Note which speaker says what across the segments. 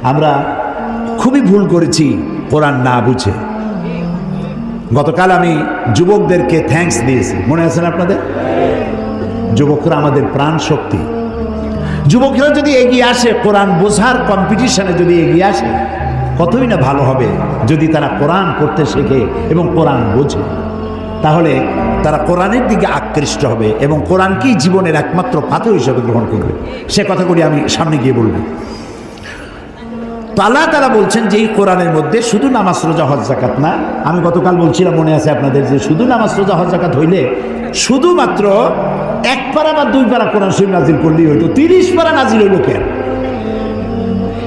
Speaker 1: আমরা খুবই ভুল করেছি কোরআন না বুঝে। গতকাল আমি যুবকদেরকে থ্যাঙ্কস দিয়েছি, মনে আছে না আপনাদের? যুবকরা আমাদের প্রাণ শক্তি। যুবকরা যদি এগিয়ে আসে, কোরআন বোঝার কম্পিটিশনে যদি এগিয়ে আসে, কতই না ভালো হবে যদি তারা কোরআন পড়তে শেখে এবং কোরআন বোঝে। তাহলে তারা কোরআনের দিকে আকৃষ্ট হবে এবং কোরআনকেই জীবনের একমাত্র পাথর হিসেবে গ্রহণ করবে। সে কথাগুলি আমি সামনে গিয়ে বলবো। তো আল্লাহ তাআলা বলছেন যে এই কোরআনের মধ্যে শুধু নামাজ রোজা হজ যাকাত না। আমি গতকাল বলছিলাম, মনে আছে আপনাদের, যে শুধু নামাজ রোজা হজ যাকাত হইলে শুধুমাত্র 1 পারা বা 2 পারা কোরআন শরীফ নাজিল করলেই হইতো, 30 পারা নাজিল হইল কেন?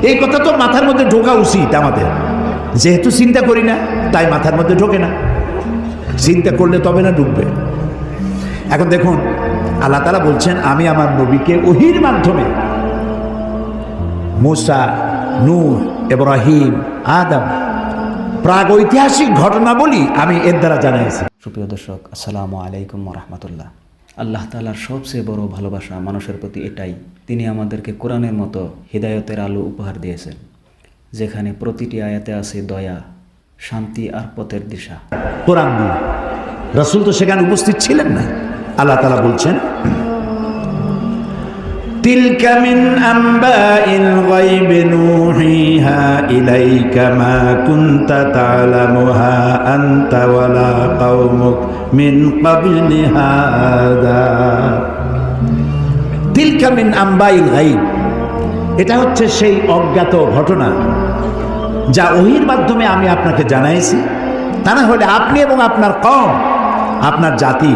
Speaker 1: এই কথা তো মাথার মধ্যে ঢোকা উচিত আমাদের। যেহেতু চিন্তা করি না তাই মাথার মধ্যে ঢোকে না, চিন্তা করলে তবে না ঢুকবে। এখন দেখুন, আল্লাহ তাআলা বলছেন আমি আমার নবীকে ওহীর মাধ্যমে মুসা, নূহ, ইব্রাহিম, আদম প্রাগৈতিহাসিক ঘটনাবলী আমি এর দ্বারা জানাইছি।
Speaker 2: সুপ্রিয় দর্শক, আসসালামু আলাইকুম ওয়া রাহমাতুল্লাহ। আল্লাহ তাআলার সবচেয়ে বড় ভালোবাসা মানুষের প্রতি এটাই, তিনি আমাদেরকে কোরআনের মতো হিদায়তের আলো উপহার দিয়েছেন, যেখানে প্রতিটি আয়াতে আছে দয়া, শান্তি আর পথের দিশা।
Speaker 1: কোরআন দিয়ে রাসূল তো সেখানে উপস্থিত ছিলেন না। আল্লাহ তাআলা বলছেন তিলকা মিন আম্বাইল গায়বি নূহিহা ইলাইকা মা কুনতা তা'লামুহা আনতা ওয়ালা কওমুক মিন ক্বাবলি হাদা। তিলকা মিন আম্বাইল গায়ব, এটা হচ্ছে সেই অজ্ঞাত ঘটনা যা ওহীর মাধ্যমে আমি আপনাকে জানাইছি। তা না হলে আপনি এবং আপনার কওম, আপনার জাতি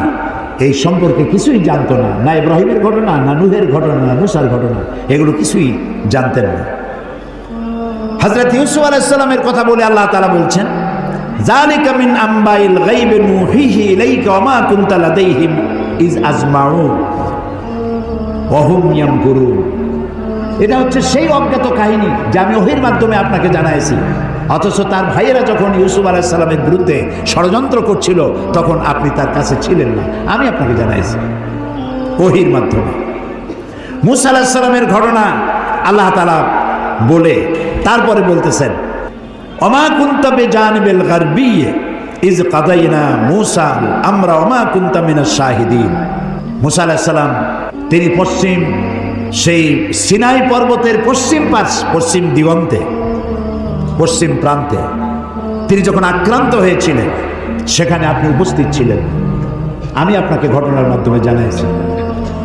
Speaker 1: এই সম্পর্কে কিছুই জানতো না। না ইব্রাহিমের ঘটনা, না নূহের ঘটনা, না মুসার ঘটনা, এগুলো কিছুই জানতেন না। হযরত ইউসুফ আলাইহিস সালামের কথা বলে আল্লাহ তাআলা বলছেন যালিকা মিন আম্বাইল গায়বি নূহিহি ইলাইকা ওয়া মা কুনতা লাদাইহিম ইজ আজমাউ ওয়া হুম ইয়ামকুরুন। এটা হচ্ছে সেই অজ্ঞাত কাহিনী যা আমি ওহীর মাধ্যমে আপনাকে জানাইছি। অথচ তার ভাইয়েরা যখন ইউসুফ আলাইহিস সালামের বিরুদ্ধে ষড়যন্ত্র করছিল, তখন আপনি তার কাছে ছিলেন না, আমি আপনাকে জানাইছি ওহীর মাধ্যমে। মূসা আলাইহিস সালামের ঘটনা আল্লাহ তাআলা বলে তারপরে বলতেছেন ওমা কুনতা বিজানিবিল গারবিয়্যি ইজ কাদাইনা মূসা আমরা ওমা কুনতা মিনাশ শাহিদিন। মূসা আলাইহিস সালাম তিনি পশ্চিম সেই সিনাই পর্বতের পশ্চিম দিগন্তে, পশ্চিম প্রান্তে তিনি যখন আক্রান্ত হয়েছিলেন, সেখানে আপনি উপস্থিত ছিলেন। আমি আপনাকে ঘটনার মাধ্যমে জানাইছি।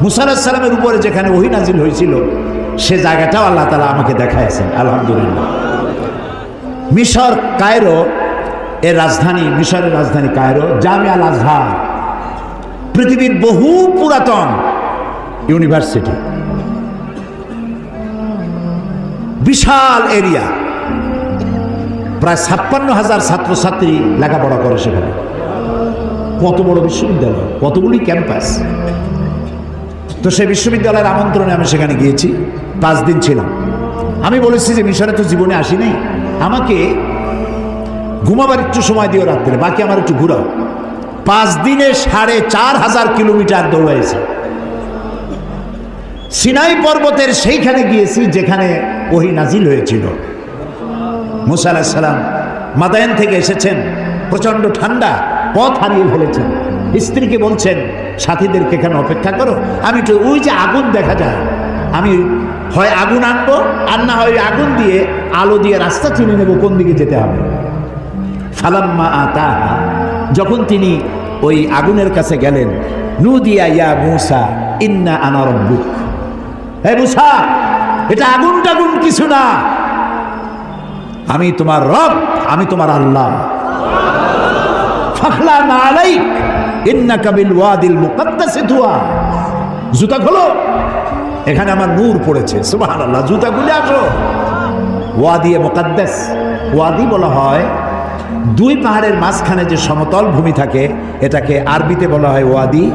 Speaker 1: মূসা আলাইহিস সালামের উপরে যেখানে ওহী নাজিল হয়েছিল, সে জায়গাটাও আল্লাহ তাআলা আমাকে দেখাইছেন, আলহামদুলিল্লাহ। মিশর কায়রো এর রাজধানী, মিশরের রাজধানী কায়রো, জামিয়া আল আজহার পৃথিবীর বহু পুরাতন ইউনিভার্সিটি, বিশাল এরিয়া, প্রায় 56,000 ছাত্রছাত্রী লেখাপড়া করে সেখানে। কত বড় বিশ্ববিদ্যালয়, কতগুলি ক্যাম্পাস। তো সেই বিশ্ববিদ্যালয়ের আমন্ত্রণে আমি সেখানে গিয়েছি, 5 দিন ছিলাম। আমি বলেছি যে মিশরে তো জীবনে আসি নাই, আমাকে ঘুমাবার একটু সময় দিও রাত্রে, বাকি আমার একটু ঘুরাও। 5 দিনে 4,500 কিলোমিটার দৌড়াইছি। সিনাই পর্বতের সেইখানে গিয়েছি যেখানে ওহী নাজিল হয়েছিল। মূসা আলাইহিস সালাম মাদায়েন থেকে এসেছেন, প্রচন্ড ঠান্ডা, পথ হারিয়ে ফেলেছেন। স্ত্রীকে বলছেন সাথীদেরকে এখানে অপেক্ষা করো, আমি তো ওই যে আগুন দেখা যায়, আমি হয় আগুন আনবো, আর না হয় আগুন দিয়ে আলো দিয়ে রাস্তা চিনে নেব কোন দিকে যেতে হবে। ফালাম্মা আতাহা, যখন তিনি ওই আগুনের কাছে গেলেন, নুদিয়া ইয়া মূসা ইন্না আনা রাব্বুক। হে মূসা, এটা আগুন টাগুন কিছু না, আমি তোমার রব, আমি তোমার আল্লাহ। ফাখলানা আলাইক ইন্নাকা বিল ওয়াদিল মুকাদ্দাসি তুয়া। জুতা খোলো, এখানে আমার নূর পড়েছে, সুবহানাল্লাহ। জুতা খুলে আসো। ওয়াদি মুকাদ্দাস, ওয়াদি বলা হয় 2 পাহাড়ের মাঝখানে যে সমতল ভূমি থাকে, এটাকে আরবিতে বলা হয় ওয়াদি,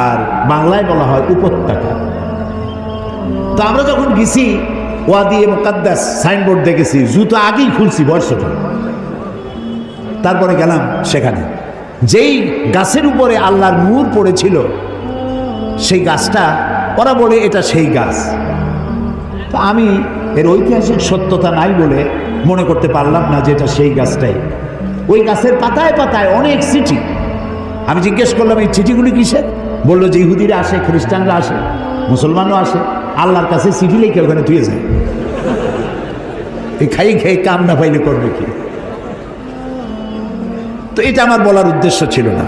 Speaker 1: আর বাংলায় বলা হয় উপত্যকা। তো আমরা যখন গেছি ওয়াদি মুকাদ্দাস সাইনবোর্ড দেখেছি, জুতো আগেই খুলছি বর্ষটা। তারপরে গেলাম সেখানে, যেই গাছের উপরে আল্লাহর নূর পড়েছিল, সেই গাছটা ওরা বলে এটা সেই গাছ। তো আমি এর ঐতিহাসিক সত্যতা নাই বলে মনে করতে পারলাম না যে এটা সেই গাছটাই। ওই গাছের পাতায় পাতায় অনেক চিঠি। আমি জিজ্ঞেস করলাম এই চিঠিগুলি কিসের? বললো যে ইহুদিরা আসে, খ্রিস্টানরা আসে, মুসলমানও আসে, আল্লাহর কাছে চিঠি লিখে ওখানে ধুয়ে যায়। এই খাই খেয়ে কাম না পাইলে করবে কি? তো এটা আমার বলার উদ্দেশ্য ছিল না।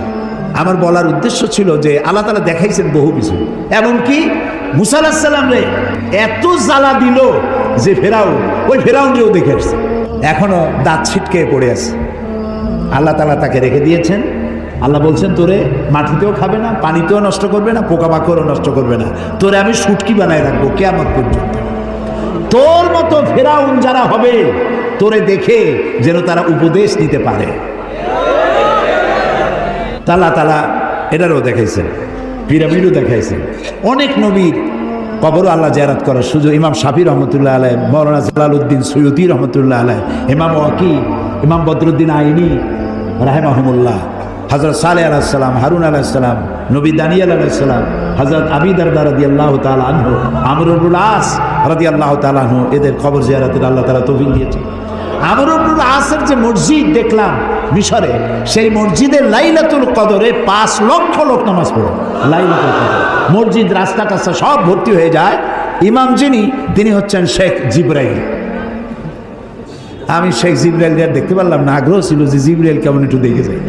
Speaker 1: আমার বলার উদ্দেশ্য ছিল যে আল্লাহ তাআলা দেখাইছেন বহু কিছু। এমনকি মুসা আলাইহিস সালাম রে এত জ্বালা দিল যে ওই ফেরাউনকেও দেখে আসছে, এখনো দাঁত ছিটকে পড়ে আছে। আল্লাহ তাআলা তাকে রেখে দিয়েছেন। আল্লাহ বলছেন তোরে মাটিতেও খাবে না, পানিতেও নষ্ট করবে না, পোকামাকড়ও নষ্ট করবে না, তোরে আমি শুটকি বানায় রাখবো কিয়ামত পর্যন্ত। তোর মতো ফেরাউন যারা হবে তোরে দেখে যেন তারা উপদেশ নিতে পারে। আল্লাহ তাআলা এটারও দেখাইছেন, পিরামিডও দেখাইছেন। অনেক নবীর কবরও আল্লাহ জিয়ারত করার সুযোগ। ইমাম শাফি রহমতুল্লাহ আলাই, মৌলানা জালালউদ্দিন সৈয়দী রহমতুল্লাহ আলাই, ইমাম ওয়াকি, ইমাম বদরুদ্দিন আইনি রাহিমাহুমুল্লাহ, হযরত সালেহ আলাইহিস সালাম, হারুন আলাইহিস সালাম, নবী দানিয়েল আলাইহিস সালাম, হযরত আবী দারদা রাদিয়াল্লাহু তাআলা আনহু, আমর ইবনুল আস রাদিয়াল্লাহু তাআলা আনহু, এদের কবর জিয়ারতের আল্লাহ তাআলা তৌফিক দিয়েছেন। আমর ইবনুল আসের যে মসজিদ দেখলাম মিশরে, সেই মসজিদে লাইলাতুল কদরে 5 লক্ষ লোক নামাজ পড়ে। লাইলাতুল কদর মসজিদ রাস্তাটা সব ভর্তি হয়ে যায়। ইমাম যিনি তিনি হচ্ছেন শেখ জিবরাইল। আমি শেখ জিবরাইল দেখতে পারলাম না, আগ্রহ ছিল যে জিবরাইল কেমন একটু দেখে যায়।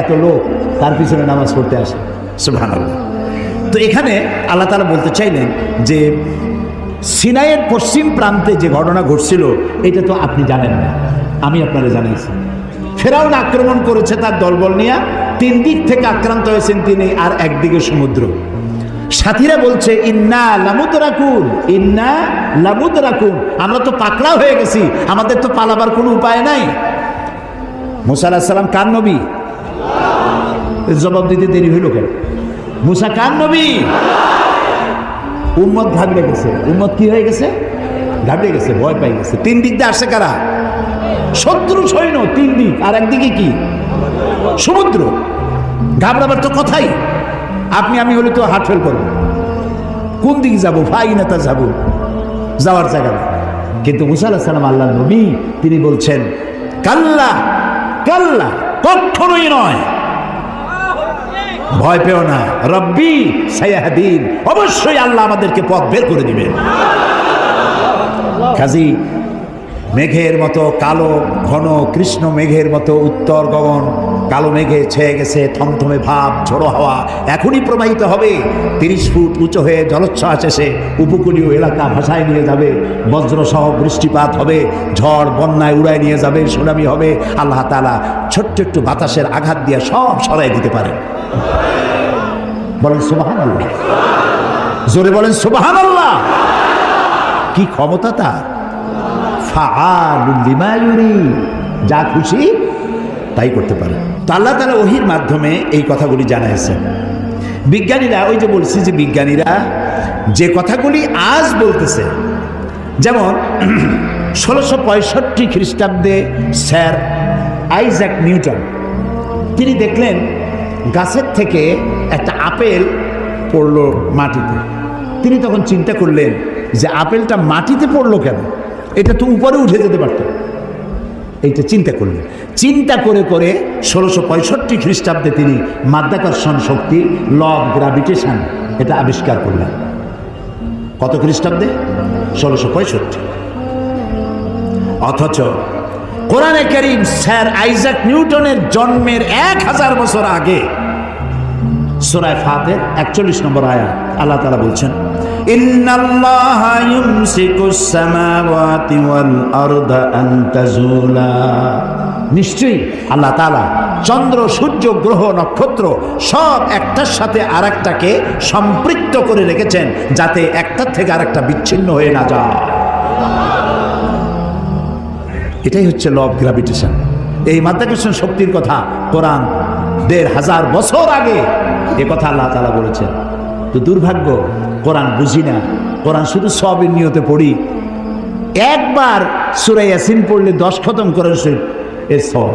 Speaker 1: এত লোক তার পিছনে নামাজ পড়তে আসে, সুবহানাল্লাহ। তো এখানে আল্লাহ তাআলা বলতে চাইলেন যে সিনাইয়ের পশ্চিম প্রান্তে যে ঘটনা ঘটছিল এটা তো আপনি জানেন না, আমি আপনারা জানাইছি। ফেরাউন আক্রমণ করেছে তার দলবল নিয়ে, 3 দিক থেকে আক্রান্ত হয়েছেন তিনি, আর একদিকে সমুদ্র। সাথীরা বলছে ইন্না লামুদরাকুন, ইন্না লামুদরাকুন, আমরা তো পাকড়া হয়ে গেছি, আমাদের তো পালাবার কোনো উপায় নাই। মুসা আলাইহিস সালাম কার নবী? জবাব দিতে দেরি হইল কেন? মুসা কার নবী? উম্মত ঘাবড়ে গেছে। উম্মত কি হয়ে গেছে? ঘাবড়ে গেছে, ভয় পাই গেছে। 3 দিক দিয়ে আসে কারা? শত্রু সৈন্য 3 দিক, আর একদিকে কি? সমুদ্র। ঘাবড়াবার তো কথাই। আপনি আমি হলে তো হার্ট ফেল করবো, কোন দিকে যাবো? ফাইনাতা যাবো, যাওয়ার জায়গা নেই। কিন্তু মুসা আলাইহিস সালাম আল্লাহর নবী, তিনি বলছেন কাল্লা কাল্লা, কখনোই নয়, ভয় পেও না, রব্বি সায়াহদিন, অবশ্যই আল্লাহ আমাদেরকে পথ বের করে দিবেন। কাজী মেঘের মতো কালো ঘন কৃষ্ণ মেঘের মতো উত্তর গগন কালো মেঘে ছেয়ে গেছে, থমথমে ভাব, ঝোড়ো হাওয়া এখনই প্রবাহিত হবে। 30 ফুট উঁচু হয়ে জলোচ্ছ্বাস এসে উপকূলীয় এলাকা ভাসায় নিয়ে যাবে, বজ্রসহ বৃষ্টিপাত হবে, ঝড় বন্যায় উড়ায় নিয়ে যাবে, সুনামি হবে। আল্লাহ তাআলা ছোট্ট একটু বাতাসের আঘাত দিয়ে সব সরাই দিতে পারেন। বলেন সুবহানাল্লাহ, জোরে বলেন সুবহানাল্লাহ। কি ক্ষমতা তার! ফাআলুল লিমা ইউরিদ, যা খুশি তাই করতে পারে। তো আল্লাহ তাআলা ওহীর মাধ্যমে এই কথাগুলি জানাইছেন। বিজ্ঞানীরা, ওই যে বলছি যে বিজ্ঞানীরা যে কথাগুলি আজ বলতেছে, যেমন 1665 খ্রিস্টাব্দে স্যার আইজ্যাক নিউটন তিনি দেখলেন গাছের থেকে একটা আপেল পড়লো মাটিতে। তিনি তখন চিন্তা করলেন যে আপেলটা মাটিতে পড়লো কেন, এটা তো উপরে উঠে যেতে পারত। এইটা চিন্তা করলেন। চিন্তা করে করে 1665 খ্রিস্টাব্দে তিনি মাধ্যাকর্ষণ শক্তি, ল অফ গ্র্যাভিটেশন, এটা আবিষ্কার করলেন। কত খ্রিস্টাব্দে? 1665। অথচ কোরআনে কারীম স্যার আইজ্যাক নিউটনের জন্মের 1000 বছর আগে সূরা ফাতির 41 নম্বর আয়াত আল্লাহ তাআলা বলছেন ইন্নাল্লাহা ইউমসিকুস সামাওয়াতি ওয়াল আরদা আন তাজুলা, নিশ্চয়ই আল্লাহ তাআলা চন্দ্র, সূর্য, গ্রহ, নক্ষত্র সব একটার সাথে আরেকটাকে সম্পৃক্ত করে রেখেছেন যাতে একটার থেকে আরেকটা বিচ্ছিন্ন হয়ে না যায়। এটাই হচ্ছে ল অফ গ্র্যাভিটেশন। এই মাধ্যাকর্ষণ শক্তির কথা কোরআন 1500 বছর আগে এ কথা আল্লাহ তাআলা বলেছেন। তো দুর্ভাগ্য, কোরআন বুঝি না, কোরআন শুধু সবের নিয়তে পড়ি। একবার সূরা ইয়াসিন পড়লে 10 খতম কোরআন শরীফ এর সব।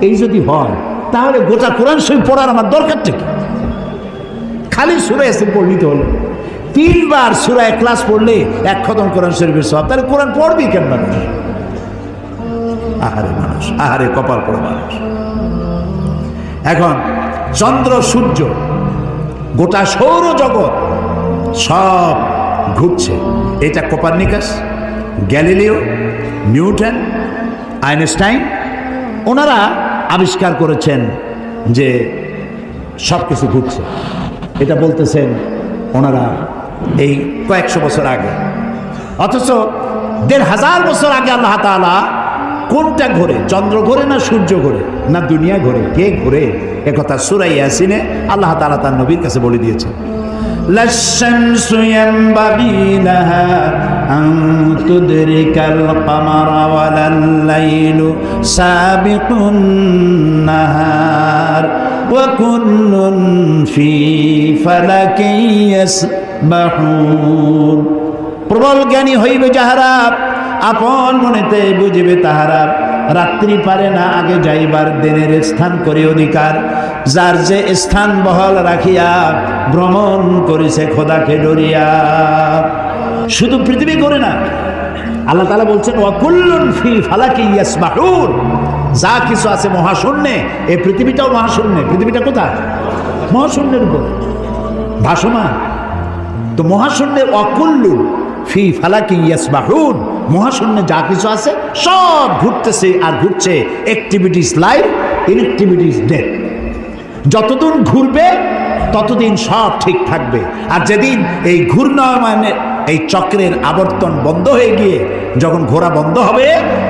Speaker 1: এই যদি হয় তাহলে গোটা কোরআন শরীফ পড়ার আমার দরকারটা কি? খালি সূরা ইয়াসিন পড়লেই তো হলো। 3 বার সূরা ইখলাস পড়লে 1 খতম কোরআন শরীফের সওয়াব। তাহলে কোরআন পড়বি কেন মানুষ? আহারে মানুষ, আহারে কপাল পড়া মানুষ। এখন চন্দ্র সূর্য গোটা সৌরজগৎ সব ঘুরছে। এটা কোপার্নিকাস, গ্যালিলিও, নিউটন, আইনস্টাইন ওনারা আবিষ্কার করেছেন যে সব কিছু ঘুরছে। এটা বলতেছেন ওনারা এই কয়েকশো বছর আগে। অথচ 1500 বছর আগে আল্লাহ তাআলা কোনটা ঘোরে? চন্দ্র ঘোরে না সূর্য ঘোরে না দুনিয়া ঘোরে? কে ঘোরে? একথা সূরা ইয়াসিনে আল্লাহ তাআলা তার নবীর কাছে বলে দিয়েছেন। লাশ-শামসু ইয়ানবাগি লাহা আন তুদরিকাল কামারা ওয়ালাল লাইলু সাবিকুন নাহার ওয়া কুল্লুন ফি ফালাকিন ইয়াসবাহুন। প্রবল জ্ঞানী হইবে যাহারা, আপন মনেতে বুঝিবে তাহারা। রাত্রি পারে না আগে যাইবার, দিনের স্থান করে অধিকার। যার যে স্থান বহাল রাখিয়া ভ্রমণ করেছে খোদাকে ডরিয়া। শুধু পৃথিবী করে না, আল্লাহ তাআলা বলছেন ওয়াকুল্লুন ফি ফালাকি ইয়াসবাহুন। যা কিছু আছে মহাশূন্যে, এই পৃথিবীটাও মহাশূন্যে। পৃথিবীটা কোথায়? মহাশূন্যের উপর ভাসমান। তো মহাশূন্যে ওয়াকুল্লুন ফি ফালাকি ইয়াসবাহুন, মহাশূন্যে যা কিছু আছে সব ঘুরতেছে আর ঘুরছে। Activities life, inactivities death. যতদিন ঘুরবে ততদিন সব ঠিক থাকবে। আর যেদিন এই ঘূর্ণায়মানের এই চক্রের আবর্তন বন্ধ হয়ে গিয়ে যখন ঘোরা বন্ধ হবে,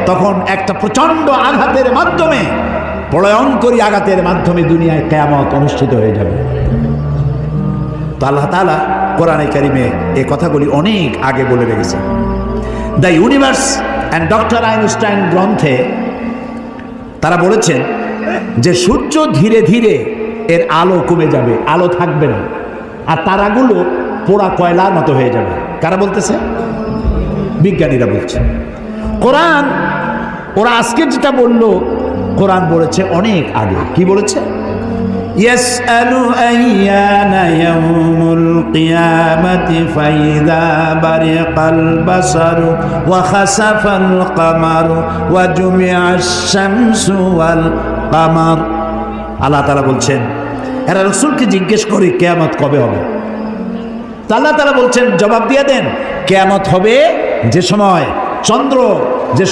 Speaker 1: তখন একটা প্রচণ্ড আঘাতের মাধ্যমে, প্রলয়ঙ্করী আঘাতের মাধ্যমে দুনিয়ায় কিয়ামত অনুষ্ঠিত হয়ে যাবে। তো আল্লাহ তাআলা কোরআনে কারিমে এই কথাগুলি অনেক আগে বলে রেখেছেন। The universe and doctor Einstein গ্রন্থে তারা বলেছেন যে সূর্য ধীরে ধীরে এর আলো কমে যাবে, আলো থাকবে না, আর তারাগুলো পোড়া কয়লার মতো হয়ে যাবে। কারা বলতেছে? বিজ্ঞানীরা বলছে। কোরআন, ওরা আজকে যেটা বললো, কোরআন বলেছে অনেক আগে। কি বলেছে? ইয়াসআলু আইয়ানা ইয়াউমুল কিয়ামাতি ফাইযা বারিকাল বাসারু ওয়া খাসাফাল কামারু ওয়া জুমিআশ শামসু ওয়াল কামার। আল্লাহ তাআলা বলছেন এরা রাসূলকে জিজ্ঞেস করে কিয়ামত কবে হবে। তো আল্লাহ তাআলা বলছেন জবাব দিয়ে দেন, কিয়ামত হবে যে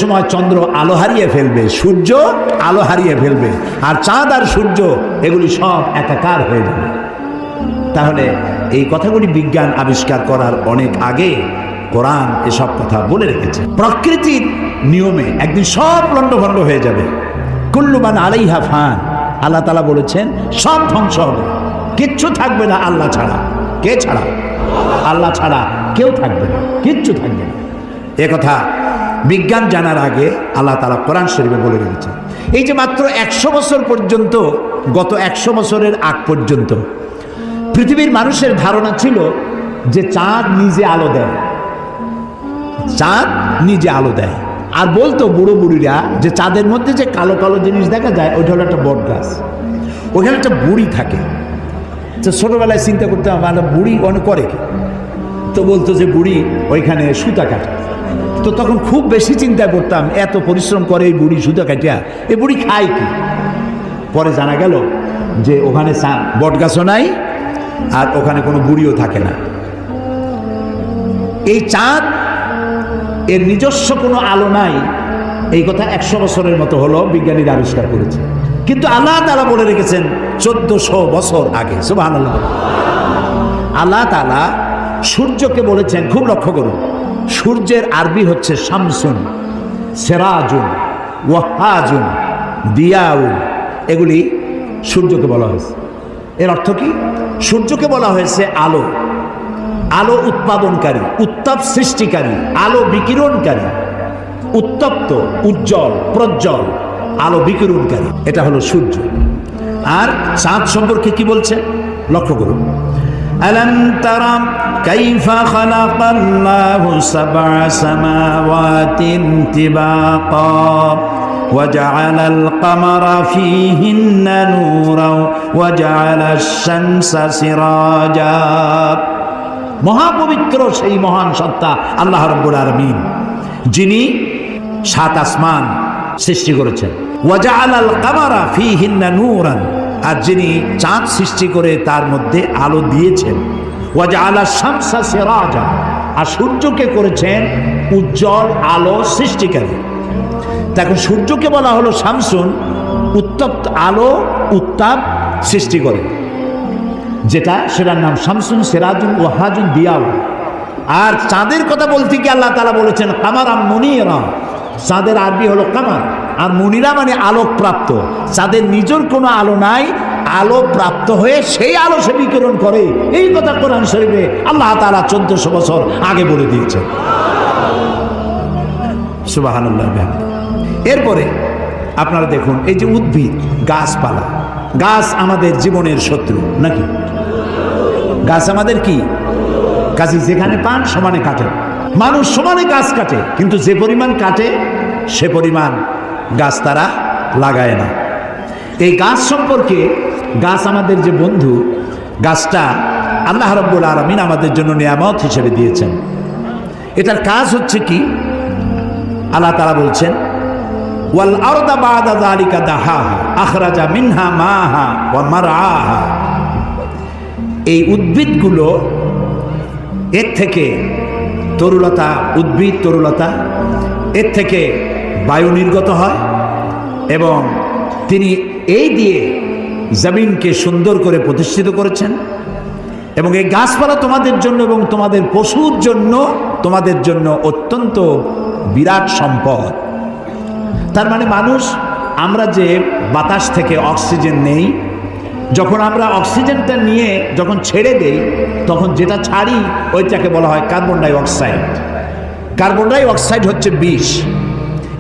Speaker 1: সময় চন্দ্র আলো হারিয়ে ফেলবে, সূর্য আলো হারিয়ে ফেলবে, আর চাঁদ আর সূর্য এগুলি সব একাকার হয়ে যাবে। তাহলে এই কথাগুলি বিজ্ঞান আবিষ্কার করার অনেক আগে কোরআন এসব কথা বলে রেখেছে। প্রকৃতির নিয়মে একদিন সব লণ্ডভণ্ড হয়ে যাবে। কুল্লু মান আলাইহা ফান। আল্লাহ তাআলা বলেছেন সব ধ্বংস হবে, কিচ্ছু থাকবে না আল্লাহ ছাড়া। কে ছাড়া? আল্লাহ ছাড়া কেউ থাকবে না, কিচ্ছু থাকবে না। এ কথা বিজ্ঞান জানার আগে আল্লাহ তাআলা কোরআন শরীফে বলে রেখেছেন। এই যে মাত্র 100 বছর পর্যন্ত, গত 100 বছরের আগ পর্যন্ত পৃথিবীর মানুষের ধারণা ছিল যে চাঁদ নিজে আলো দেয়, চাঁদ নিজে আলো দেয়। আর বলতো বুড়ো বুড়িরা যে চাঁদের মধ্যে যে কালো কালো জিনিস দেখা যায় ওইটা হলো একটা বট গাছ, ওইখানে একটা বুড়ি থাকে। তো ছোটবেলায় চিন্তা করতাম আমরা বুড়ি অনেক করে কি, তো বলতো যে বুড়ি ওইখানে সুতা কাটে। তো তখন খুব বেশি চিন্তা করতাম, এত পরিশ্রম করে এই বুড়ি সুতা কাটিয়া, এই বুড়ি খায় কি? পরে জানা গেল যে ওখানে বট গাছও নাই আর ওখানে কোনো বুড়িও থাকে না। এই চাঁদ এর নিজস্ব কোনো আলো নাই, এই কথা 100 বছরের মতো হলো বিজ্ঞানীরা আবিষ্কার করেছে। কিন্তু আল্লাহ তাআলা বলে রেখেছেন 1400 বছর আগে। সুবহানাল্লাহ। আল্লাহ তাআলা সূর্যকে বলেছেন, খুব লক্ষ্য করুন, সূর্যের আরবি হচ্ছে শামসুন, সিরাজুন, ওয়াহাজুন, দিয়াউন। এগুলি সূর্যকে বলা হয়েছে। এর অর্থ কি? সূর্যকে বলা হয়েছে আলো, আলো উৎপাদনকারী, উত্তাপ সৃষ্টিকারী, আলো বিকিরণকারী, উত্তপ্ত, উজ্জ্বল, প্রজ্জ্বল, আলো বিকিরণকারী, এটা হলো সূর্য। আর চাঁদ সম্পর্কে কি বলছে লক্ষ্য করুন। আলাম তারা কাইফা খালাকাল্লাহু সাবআ সামাওয়াতিন তিবাকা ওয়া জাআলাল কামারা ফীহিন্না নূরাও ওয়া জাআলাশ শামসা সিরাজা। মহাপবিত্র সেই মহান সত্তা আল্লাহ রাব্বুল আলামিন, যিনি 7 আসমান সৃষ্টি করেছেন। ওয়াজআলাল কামারা ফীহিন্না নূরান, আর যিনি চাঁদ সৃষ্টি করে তার মধ্যে আলো দিয়েছেন। ওয়াজআলাশ শামসা সিরাজা, আর সূর্যকে করেছেন উজ্জ্বল আলো সৃষ্টিকারী। দেখো, সূর্যকে বলা হলো শামসুন, উত্তপ্ত আলো, উত্তাপ সৃষ্টি করে যেটা, সেটার নাম শামসুন সিরাজুন ওয়াহাজুন দিয়াউ। আর চাঁদের কথা বলতে গিয়ে আল্লাহ তাআলা বলেছেন কামারাম মুনিরা, চাঁদের আরবি হলো কামার, আর মুনিরা মানে আলোক প্রাপ্ত। চাঁদের নিজের কোনো আলো নাই, আলো প্রাপ্ত হয়ে সেই আলো সে বিকিরণ করে। এই কথা কোরআন শরীফে আল্লাহ তাআলা 1400 বছর আগে বলে দিয়েছেন। সুবহানাল্লাহ। এরপরে আপনারা দেখুন, এই যে উদ্ভিদ, গাছপালা, গাছ আমাদের জীবনের শত্রু নাকি? গাছ আমাদের কি? গাছ যেখানে পান সমানে কাটে। মানুষ সমানে গাছ কাটে, কিন্তু যে পরিমাণ কাটে সে পরিমাণ গাছ তারা লাগায় না। এই গাছ সম্পর্কে, গাছ আমাদের যে বন্ধু, গাছটা আল্লাহ রাব্বুল আলামিন আমাদের জন্য নিয়ামত হিসেবে দিয়েছেন। এটার কাজ হচ্ছে কি? আল্লাহ তাআলা বলছেন ওয়াল আরদা বা'দা যালিকা দাহাহা আখরাজা মিনহা মাহা ওয়া মারআহা। এই উদ্ভিদগুলো, এর থেকে তরুলতা, উদ্ভিদ তরুলতা, এর থেকে বায়ু নির্গত হয়, এবং তিনি এই দিয়ে জমিনকে সুন্দর করে প্রতিষ্ঠিত করেছেন। এবং এই গাছপালা তোমাদের জন্য এবং তোমাদের পশুর জন্য, তোমাদের জন্য অত্যন্ত বিরাট সম্পদ। তার মানে মানুষ, আমরা যে বাতাস থেকে অক্সিজেন নেই, যখন আমরা অক্সিজেনটা নিয়ে যখন ছেড়ে দেই, তখন যেটা ছাড়ি ওইটাকে বলা হয় carbon die oxide. Carbon die oxide হচ্ছে বিষ।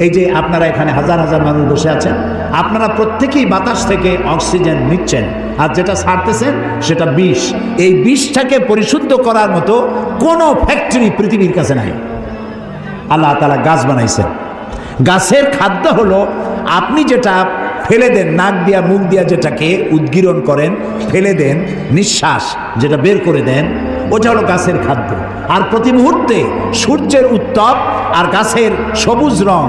Speaker 1: এই যে আপনারা এখানে হাজার হাজার মানুষ বসে আছেন, আপনারা প্রত্যেকেই বাতাস থেকে অক্সিজেন নিচ্ছেন, আর যেটা ছাড়তেছেন সেটা বিষ। এই বিষটাকে পরিশুদ্ধ করার মতো কোনো ফ্যাক্টরি পৃথিবীর কাছে নাই। আল্লাহ তাআলা গাছ বানাইছেন। গাছের খাদ্য হলো, আপনি যেটা ফেলে দেন, নাক দিয়া মুখ দিয়া যেটাকে উদ্গীরণ করেন, ফেলে দেন, নিঃশ্বাস যেটা বের করে দেন, ওটা হলো গাছের খাদ্য। আর প্রতি মুহূর্তে সূর্যের উত্তাপ আর গাছের সবুজ রং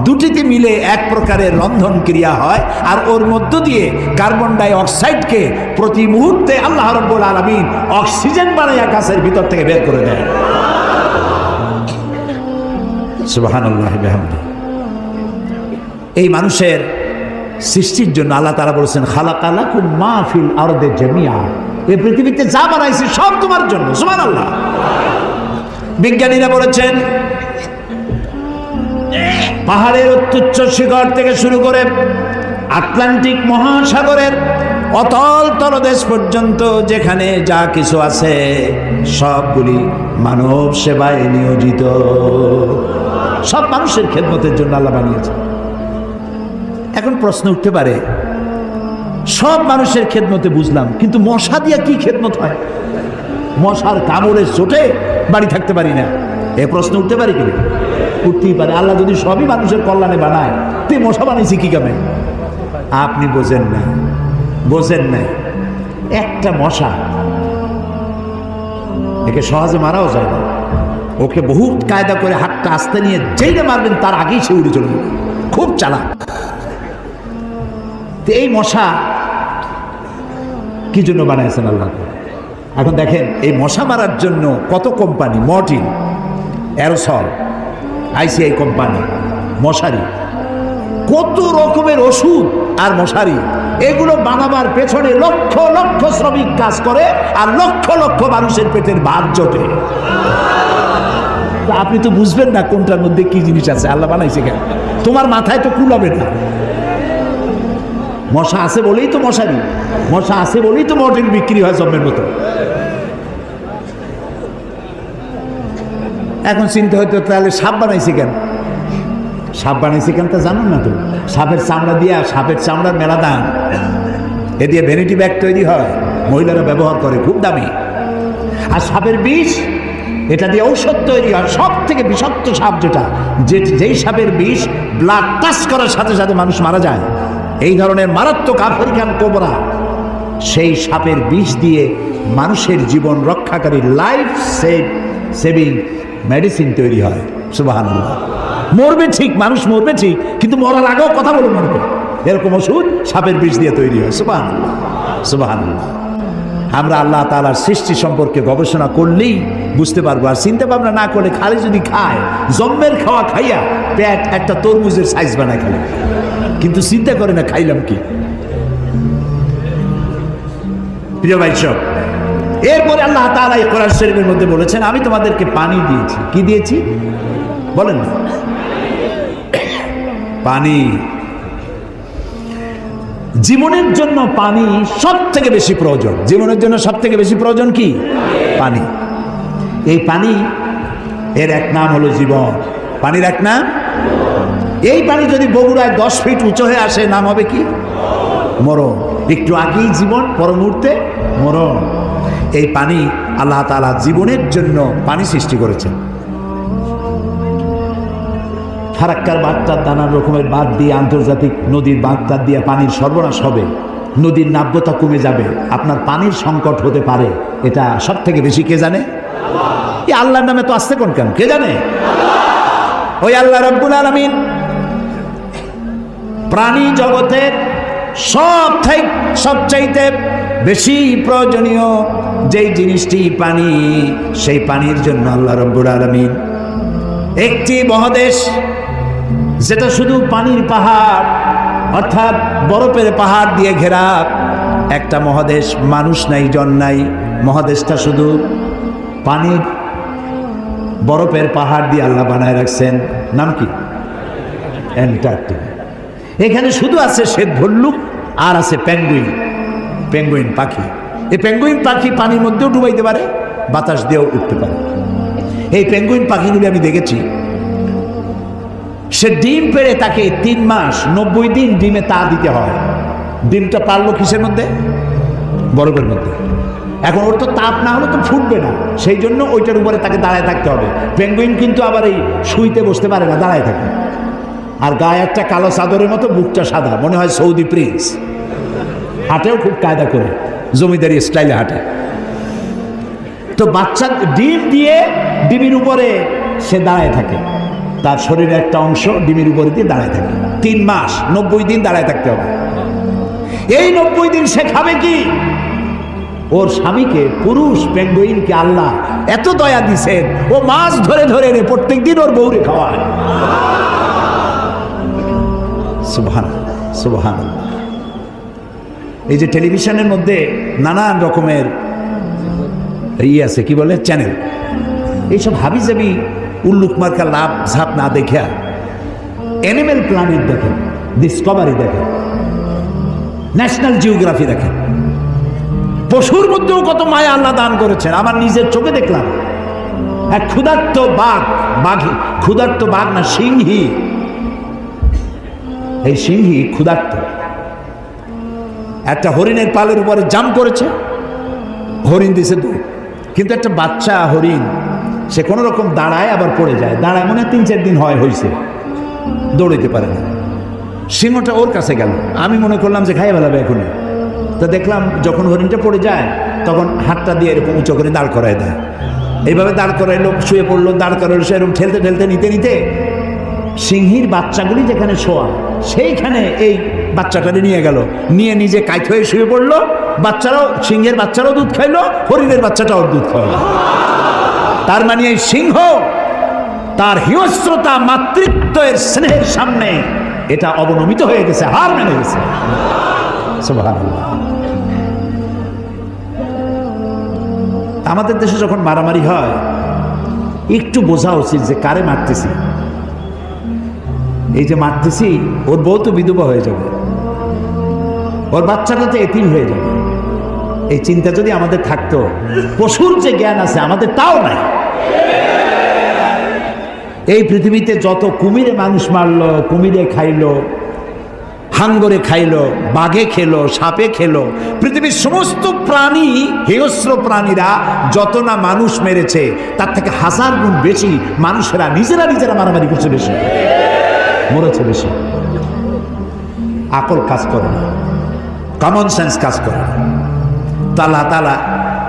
Speaker 1: দুটিতে মিলে এক প্রকারের রন্ধন ক্রিয়া হয়, আর ওর মধ্য দিয়ে কার্বন ডাই অক্সাইডকে প্রতি মুহূর্তে আল্লাহ রাব্বুল আলামিন অক্সিজেন বানাইয়া গাছের ভিতর থেকে বের করে দেন। সুবহানাল্লাহি বিহামদিহি। এই মানুষের সৃষ্টির জন্য আল্লাহ তাআলা বলেছেন খালাকা লাকুম মা ফিল আরদি জামিআ, এই পৃথিবীতে যা বানাইছি সব তোমার জন্য। সুবহানাল্লাহ। বিজ্ঞানীরা বলেছেন পাহাড়ের অত্যুচ্চ শিখর থেকে শুরু করে আটলান্টিক মহাসাগরের অতল তলদেশ পর্যন্ত যেখানে যা কিছু আছে সবগুলি মানব সেবায় নিয়োজিত, সব মানুষের খেদমতের জন্য আল্লাহ বানিয়েছে। এখন প্রশ্ন উঠতে পারে, সব মানুষের খেদমতে বুঝলাম, কিন্তু মশা দিয়া কি খেদমত হয়? মশার কামড়ে চোটে বাড়ি থাকতে পারি না, এ প্রশ্ন উঠতে পারে কি? উঠতেই পারে। আল্লাহ যদি সবই মানুষের কল্যাণে বানায়, তুই মশা বানাইছি কি কামে? আপনি বোঝেন না, বোঝেন নাই। একটা মশা, একে সহজে মারাও যায় না। ওকে বহু কায়দা করে হাতটা আস্তে নিয়ে যেইটা মারবেন তার আগেই সে উড়ে চলে যাবে, খুব চালাক। এই মশা কি জন্য বানাইছেন আল্লাহ? এখন দেখেন, এই মশা মারার জন্য কত company, Mortein, aerosol, ICI company, মশারি, কত রকমের ওষুধ আর মশারি, এগুলো বানাবার পেছনে লক্ষ লক্ষ শ্রমিক কাজ করে, আর লক্ষ লক্ষ মানুষের পেটের ভাত জোটে। আপনি তো বুঝবেন না কোনটার মধ্যে কি জিনিস আছে, আল্লাহ বানাইছে কেন? তোমার মাথায় তো কুলাবে না। মশা আছে বলেই তো মশারি, মশা আছে বলেই তো মর্টিন বিক্রি হয় জম্মের মতো। এখন চিন্তা হয়তো, তাহলে সাপ বানাইছে কেন? সাপ বানাইছে কেন তা জানুন না তো? সাপের চামড়া দিয়া, সাপের চামড়ার মেলা দাম, এ দিয়ে ভ্যানিটি ব্যাগ তৈরি হয়, মহিলারা ব্যবহার করে, খুব দামি। আর সাপের বিষ, এটা দিয়ে ঔষধ তৈরি হয়। সব থেকে বিষাক্ত সাপ যেটা, যেই সাপের বিষ ব্লাড টাচ করার সাথে সাথে মানুষ মারা যায়, এই ধরনের মারাত্মক আফ্রিকান কোবরা, সেই সাপের বিষ দিয়ে মানুষের জীবন রক্ষাকারী লাইফ সেভিং মেডিসিন তৈরি হয়। সুবহানাল্লাহ। মরবে ঠিক, মানুষ মরবে ঠিক, কিন্তু মরার আগেও কথা বলে মরবে, এরকম ওষুধ সাপের বিষ দিয়ে তৈরি হয়। সুবহানাল্লাহ, সুবহানাল্লাহ। আমরা আল্লাহ তাআলার সৃষ্টি সম্পর্কে গবেষণা করলেই বুঝতে পারবো, আর চিন্তা ভাবনা না করলে খালি যদি খায়, জম্মের খাওয়া খাইয়া পেট একটা তরমুজের সাইজ বানায় খালি, কিন্তু চিন্তা করে না খাইলাম কি। প্রিয় ভাই সব, এরপরে আল্লাহ তাআলা এই কোরআন শরীফের মধ্যে বলেছেন, আমি তোমাদেরকে পানি দিয়েছি। কি দিয়েছি বলেন না? পানি। জীবনের জন্য পানি সব থেকে বেশি প্রয়োজন। জীবনের জন্য সব থেকে বেশি প্রয়োজন কি? পানি। এই পানি এর এক নাম হলো জীবন। পানির এক নাম, এই পানি যদি বগুড়ায় 10 ফিট উঁচু হয়ে আসে, নাম হবে কি? মরণ। একটু আগেই জীবন, পর মুহূর্তে মরণ। এই পানি আল্লাহ তাআলা জীবনের জন্য পানি সৃষ্টি করেছেন। ফারাক্কার বাঁধটার নানা রকমের বাঁধ দিয়ে, আন্তর্জাতিক নদীর বাঁধটার দিয়ে পানির সর্বনাশ হবে, নদীর নাব্যতা কমে যাবে, আপনার পানির সংকট হতে পারে। এটা সব থেকে বেশি কে জানে? এই আল্লাহর নামে তো আসতে কোন কেন, কে জানে? ওই আল্লাহ রাব্বুল আলামিন প্রাণী জগতের সবচাইতে বেশি প্রয়োজনীয় যেই জিনিসটি পানি, সেই পানির জন্য আল্লাহ রাব্বুল আলামিন একটি মহাদেশ, যেটা শুধু পানির পাহাড় অর্থাৎ বরফের পাহাড় দিয়ে ঘেরা একটা মহাদেশ, মানুষ নাই, জন নাই, মহাদেশটা শুধু পানির বরফের পাহাড় দিয়ে আল্লাহ বানায় রাখছেন। নাম কি? অ্যান্টার্কটিকা। এখানে শুধু আছে শ্বেত ভল্লুক আর আছে পেঙ্গুইন পাখি। এই পেঙ্গুইন পাখি পানির মধ্যেও ডুবাইতে পারে, বাতাস দিয়েও উঠতে পারে। এই পেঙ্গুইন পাখিগুলি আমি দেখেছি, সে ডিম পেড়ে তাকে 3 মাস 90 দিন ডিমে তা দিতে হয়। ডিমটা পারলো কিসের মধ্যে? বরফের মধ্যে। এখন ওর তো তাপ না হলে তো ফুটবে না, সেই জন্য ওইটার উপরে তাকে দাঁড়ায় থাকতে হবে। পেঙ্গুইন কিন্তু আবার এই শুইতে বসতে পারে না, দাঁড়ায় থাকে। আর গায়ে একটা কালো চাদরের মতো, বুকটা সাদা, মনে হয় সৌদি প্রিন্স। হাঁটেও খুব কায়দা করে, জমিদারি স্টাইলে হাঁটে। তো বাচ্চা ডিম দিয়ে ডিমের উপরে সে দাঁড়ায় থাকে, তার শরীরের একটা অংশ ডিমের উপরে দিয়ে দাঁড়ায় থাকে। 3 মাস 90 দিন দাঁড়ায় থাকতে হবে। এই 90 দিন সে খাবে কি? ওর স্বামীকে, পুরুষ পেঙ্গুইনকে আল্লাহ এত দয়া দিছেন, ও মাছ ধরে ধরে প্রত্যেক দিন ওর বউরে খাওয়ায়। সুবহানাল্লাহ, সুবহানাল্লাহ। এই যে টেলিভিশনের মধ্যে নানান রকমের আছে, কি বলে, চ্যানেল, এইসব হাবিজাবি উল্লুক মার্কা লাভ ঝাপ না দেখে অ্যানিমেল প্ল্যানেট দেখেন, ডিসকভারি দেখেন, ন্যাশনাল জিওগ্রাফি দেখেন। পশুর মধ্যেও কত মায়া আল্লাহ দান করেছেন। আমার নিজের চোখে দেখলাম এক ক্ষুধার্ত বাঘ না, সিংহী। এই সিংহী ক্ষুধার্ত একটা হরিণের পালের উপরে জাম্প করেছে, হরিণ দিছে দৌড়, কিন্তু একটা বাচ্চা হরিণ সে কোনো রকম দাঁড়ায়, আবার পড়ে যায়। দাঁড়ায় মনে হয় 3-4 দিন হয়েছে, দৌড়াইতে পারে না। সিংহটা ওর কাছে গেল, আমি মনে করলাম যে খাইয়ে ফেলাবে এখনই। তা দেখলাম যখন হরিণটা পড়ে যায়, তখন হাতটা দিয়ে এরকম উঁচু করে দাঁড় করায় দেয়। এইভাবে দাঁড় করাইলো, শুয়ে পড়লো, দাঁড় করাইলো, সে এরকম ঠেলতে ঠেলতে নিতে সিংহীর বাচ্চাগুলি যেখানে শোয়া, সেইখানে এই বাচ্চাটাকে নিয়ে গেল, নিয়ে নিজে কাইত হয়ে শুয়ে পড়লো। সিংহের বাচ্চারাও দুধ খাইলো, হরিণের বাচ্চাটাও দুধ খাইলো। তার মানে এই সিংহ তার হিংস্রতা, মাতৃত্বের স্নেহের সামনে এটা অবনমিত হয়ে গেছে, হার মেনে গেছে। সুবহানাল্লাহ। আমাদের দেশে যখন মারামারি হয়, একটু বোঝা উচিত যে কারে মারতেছি। এই যে মারতেছি, ওর বউ তো বিধবা হয়ে যাবে, ওর বাচ্চাটা তো এতিম হয়ে যাবে। এই চিন্তা যদি আমাদের থাকতো, পশুর যে জ্ঞান আছে আমাদের তাও নাই। এই পৃথিবীতে যত কুমিরে মানুষ মারলো, কুমিরে খাইলো, হাঙ্গরে খাইলো, বাঘে খেলো, সাপে খেলো, পৃথিবীর সমস্ত প্রাণী, হিংস্র প্রাণীরা যত না মানুষ মেরেছে, তার থেকে 1000 গুণ বেশি মানুষেরা নিজেরা মারামারি করছে, বেশি মরেছে, বেশি। আকল কাজ করে না, কমন সেন্স কাজ করে না। তো আল্লাহ তাআলা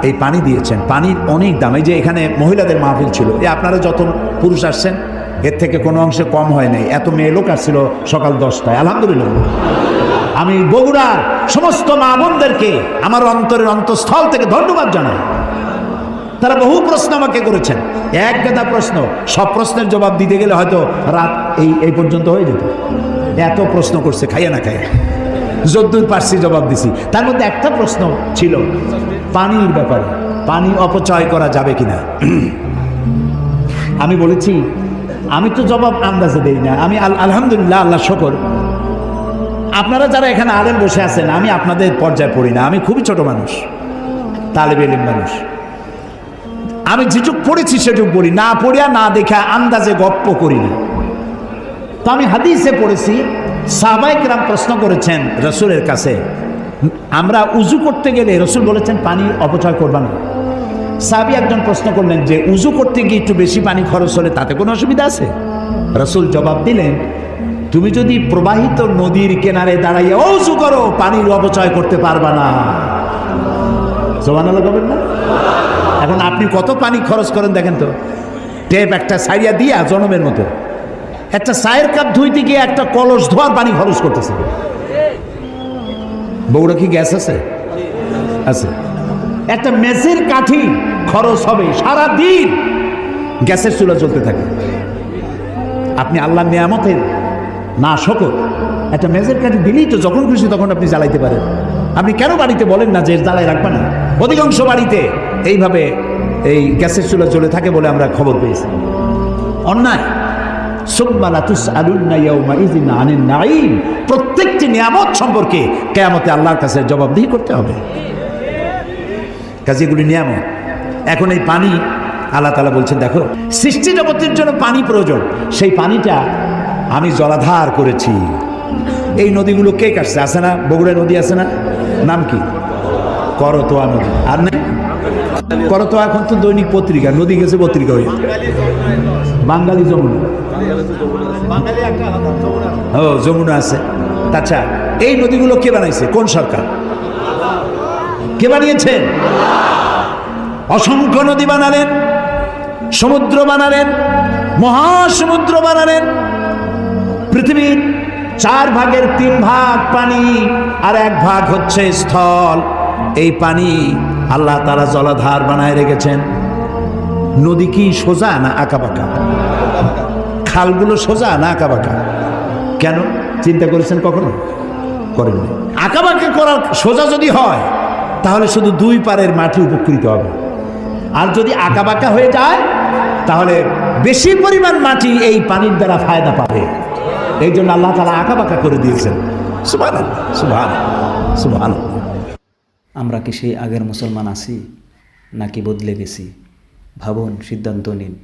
Speaker 1: এই পানি দিয়েছেন, পানির অনেক দাম। এই যে এখানে মহিলাদের মাহফিল ছিল, এই আপনারা যত পুরুষ আসছেন এর থেকে কোনো অংশে কম হয় নাই, এত মেয়ে লোক আসছিল সকাল 10টায়, আলহামদুলিল্লাহ। আমি বগুড়ার সমস্ত মা বোনদেরকে আমার অন্তরের অন্তঃস্থল থেকে ধন্যবাদ জানাই। তারা বহু প্রশ্ন আমাকে করেছেন, এক গাদা প্রশ্ন, সব প্রশ্নের জবাব দিতে গেলে হয়তো রাত এই পর্যন্ত হয়ে যেত। এত প্রশ্ন করছে, খাইয়া না খাইয়া যদ্দূর পারছি জবাব দিছি। তার মধ্যে একটা প্রশ্ন ছিল পানির ব্যাপারে, পানি অপচয় করা যাবে কিনা। আমি বলেছি আমি তো জবাব আন্দাজে দেই না, আমি আলহামদুলিল্লাহ, আল্লাহ শকর, আপনারা যারা এখানে আলেম বসে আছেন আমি আপনাদের পর্যায়ে পড়ি না, আমি খুবই ছোট মানুষ, তালেবে ইলম মানুষ। আমি যেটুক পড়েছি সেটুক পড়ি, না পড়িয়া না দেখা আন্দাজে গপ্প করি না। তো আমি হাদিসে পড়েছি, সাহাবায়ে কেরাম প্রশ্ন করেছেন রসুলের কাছে, আমরা উজু করতে গেলে রসুল বলেছেন পানি অপচয় করবা না। সাহাবী একজন প্রশ্ন করলেন যে উজু করতে গিয়ে একটু বেশি পানি খরচ হলে তাতে কোনো অসুবিধা আছে? রসুল জবাব দিলেন, তুমি যদি প্রবাহিত নদীর কিনারে দাঁড়াইয়া উজু করো পানির অপচয় করতে পারবা না। সুবহানাল্লাহ বলবেন না? এখন আপনি কত পানি খরচ করেন দেখেন তো, টেপ একটা সাইয়া দিয়া জনমের মতো, একটা চায়ের কাপ ধুইতে গিয়ে একটা কলস ধোয়ার পানি খরচ করতেছে। বগুড়া কি গ্যাস আছে? আছে। একটা মেসের কাঠি খরচ হবে সারা দিন, গ্যাসের চুলা চলতে থাকে। আপনি আল্লাহর নিয়ামতের না শকর, একটা মেসের কাঠি দিলেই তো যখন খুশি তখন আপনি জ্বালাইতে পারেন। আপনি কেন বাড়িতে বলেন না যে জ্বালাই রাখবেন না? অধিকাংশ বাড়িতে এইভাবে এই গ্যাসের চুলা চলে থাকে বলে আমরা খবর পেয়েছি। অন্যায়। প্রত্যেকটি নিয়ামত সম্পর্কে কিয়ামতে আল্লাহর কাছে জবাবদিহি করতে হবে। কাজে এগুলি নিয়ামত। এখন এই পানি আল্লাহ তাআলা বলছেন, দেখো সৃষ্টি জগতের জন্য পানি প্রয়োজন, সেই পানিটা আমি জলাধার করেছি। এই নদীগুলো কে কাটছে? আছে না বগুড়া নদী আছে না, নাম কি? করতোয়া নদী। আর নাই করতোয়া এখন তো দৈনিক পত্রিকা, নদী গেছে পত্রিকা হয়ে, বাঙালি যমুনা। ও যমুনা আছে। আচ্ছা, এই নদীগুলো কে বানাইছে? কোন সরকার? কে বানিয়েছেন? অসংখ্য নদী বানালেন, সমুদ্র বানালেন, মহাসমুদ্র বানালেন। পৃথিবীর 4/3 ভাগ পানি আর 1 ভাগ হচ্ছে স্থল। এই পানি আল্লাহ তাআলা জলাধার বানায় রেখেছেন। নদী কি সোজা না আঁকাবাঁকা? খালগুলো সোজা না আঁকাবাঁকা? কেন চিন্তা করেছেন কখনো? করেননি। আঁকাবাঁকা করার সোজা যদি হয় তাহলে শুধু 2 পারের মাটি উপকৃত হবে, আর যদি আঁকাবাঁকা হয়ে যায় তাহলে বেশি পরিমাণ মাটি এই পানির দ্বারা ফায়দা পাবে। এই জন্য আল্লাহ তাআলা আঁকাবাঁকা করে দিয়েছেন। সুবহানাল্লাহ, সুবহানাল্লাহ, সুবহানাল্লাহ।
Speaker 2: আমরা কি সেই আগের মুসলমান আছি নাকি বদলে গেছি? ভাবুন, সিদ্ধান্ত নিন,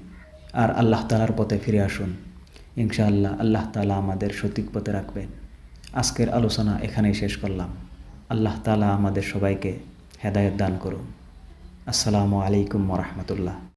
Speaker 2: আর আল্লাহ তাআলার পথে ফিরে আসুন। ইনশাআল্লাহ আল্লাহ তাআলা আমাদের সঠিক পথে রাখবেন। আজকের আলোচনা এখানেই শেষ করলাম। আল্লাহ তাআলা আমাদের সবাইকে হেদায়েত দান করুন। আসসালামু আলাইকুম ওয়া রাহমাতুল্লাহ।